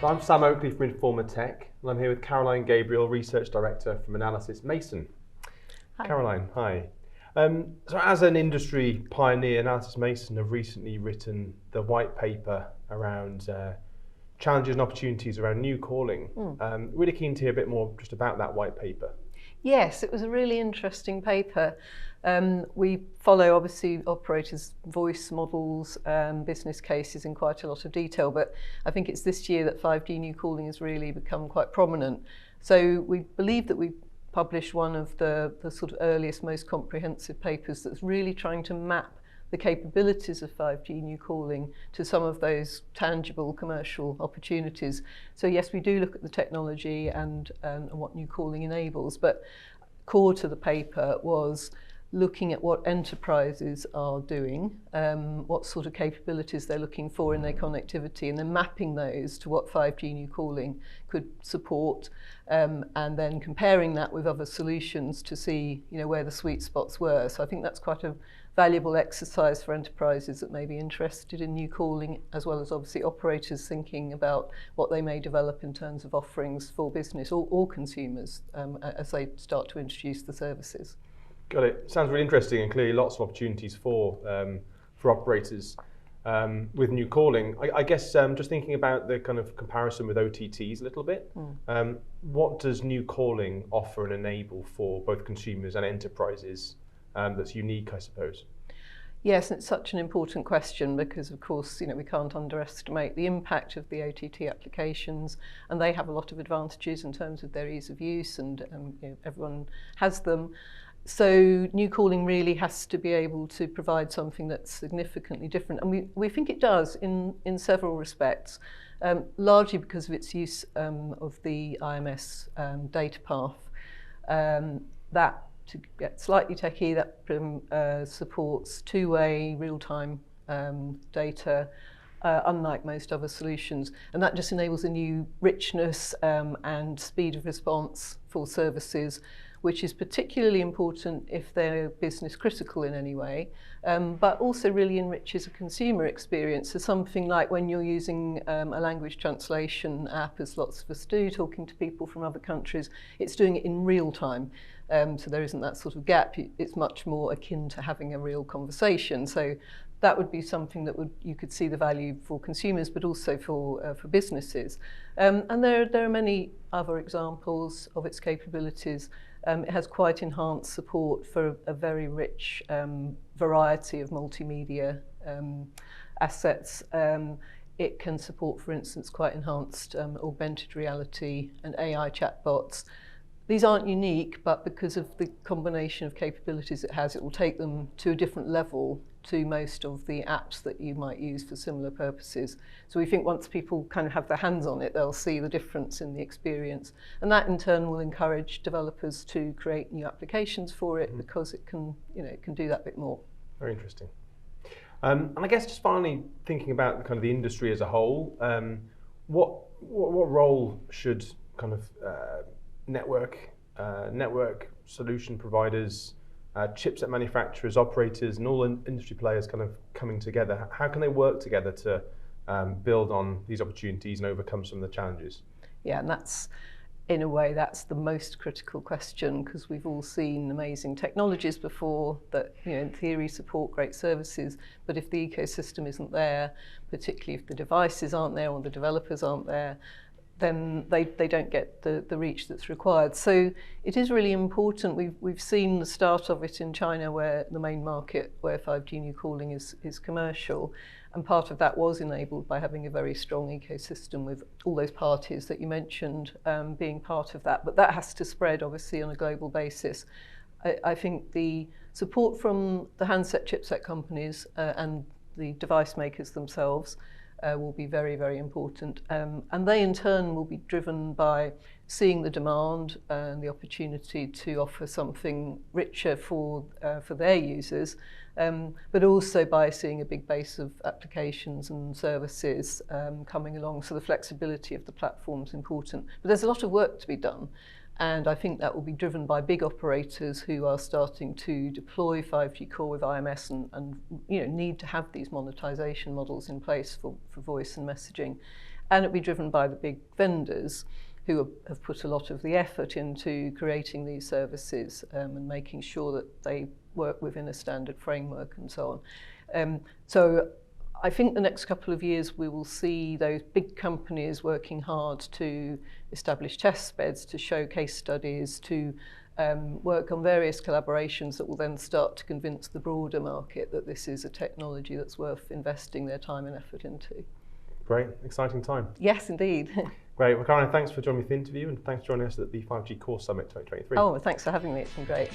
So I'm Sam Oakley from Informa Tech, and I'm here with Caroline Gabriel, Research Director from Analysys Mason. Hi. Caroline, hi. So as an industry pioneer, Analysys Mason have recently written the white paper around challenges and opportunities around new calling. Really keen to hear a bit more just about that white paper. Yes, it was a really interesting paper. We follow obviously operators' voice models, business cases in quite a lot of detail, but I think it's this year that 5G new calling has really become quite prominent. So we believe that we've published one of the sort of earliest, most comprehensive papers that's really trying to map the capabilities of 5G new calling to some of those tangible commercial opportunities. So yes, we do look at the technology and what new calling enables, but core to the paper was looking at what enterprises are doing, what sort of capabilities they're looking for in their connectivity, and then mapping those to what 5G new calling could support, and then comparing that with other solutions to see, where the sweet spots were. So I think that's quite a valuable exercise for enterprises that may be interested in new calling, as well as obviously operators thinking about what they may develop in terms of offerings for business or consumers as they start to introduce the services. Got it. Sounds really interesting, and clearly lots of opportunities for operators with new calling. I guess just thinking about the kind of comparison with OTTs a little bit, what does new calling offer and enable for both consumers and enterprises that's unique, I suppose? Yes, it's such an important question because, of course, we can't underestimate the impact of the OTT applications, and they have a lot of advantages in terms of their ease of use, and everyone has them. So new calling really has to be able to provide something that's significantly different, and we think it does in several respects, largely because of its use of the IMS data path. That, to get slightly techie, that supports two-way real-time data, unlike most other solutions, and that just enables a new richness and speed of response for services, which is particularly important if they're business critical in any way, but also really enriches a consumer experience. So something like when you're using a language translation app, as lots of us do, talking to people from other countries, it's doing it in real time. So there isn't that sort of gap. It's much more akin to having a real conversation. So that would be something that you could see the value for consumers, but also for businesses. And there are many other examples of its capabilities. It has quite enhanced support for a very rich variety of multimedia assets. It can support, for instance, quite enhanced augmented reality and AI chatbots. These aren't unique, but because of the combination of capabilities it has, it will take them to a different level to most of the apps that you might use for similar purposes. So we think once people kind of have their hands on it, they'll see the difference in the experience. And that in turn will encourage developers to create new applications for it because it can, it can do that bit more. Very interesting. And I guess just finally thinking about kind of the industry as a whole, what role should kind of network solution providers, chipset manufacturers, operators, and all industry players kind of coming together? How can they work together to build on these opportunities and overcome some of the challenges? Yeah, and that's, in a way, that's the most critical question, because we've all seen amazing technologies before that, in theory support great services, but if the ecosystem isn't there, particularly if the devices aren't there or the developers aren't there, then they don't get the reach that's required. So it is really important. We've seen the start of it in China, where the main market where 5G new calling is commercial, and part of that was enabled by having a very strong ecosystem with all those parties that you mentioned being part of that. But that has to spread, obviously, on a global basis. I think the support from the handset chipset companies and the device makers themselves will be very, very important. And they in turn will be driven by seeing the demand and the opportunity to offer something richer for their users, but also by seeing a big base of applications and services coming along. So the flexibility of the platform is important. But there's a lot of work to be done. And I think that will be driven by big operators who are starting to deploy 5G core with IMS and need to have these monetization models in place for voice and messaging. and it'll be driven by the big vendors who have put a lot of the effort into creating these services and making sure that they work within a standard framework and so on. So I think the next couple of years we will see those big companies working hard to establish test beds, to show case studies, to work on various collaborations that will then start to convince the broader market that this is a technology that's worth investing their time and effort into. Great, exciting time. Yes, indeed. Great. Well, Caroline, thanks for joining me for the interview, and thanks for joining us at the 5G Core Summit 2023. Oh, thanks for having me. It's been great.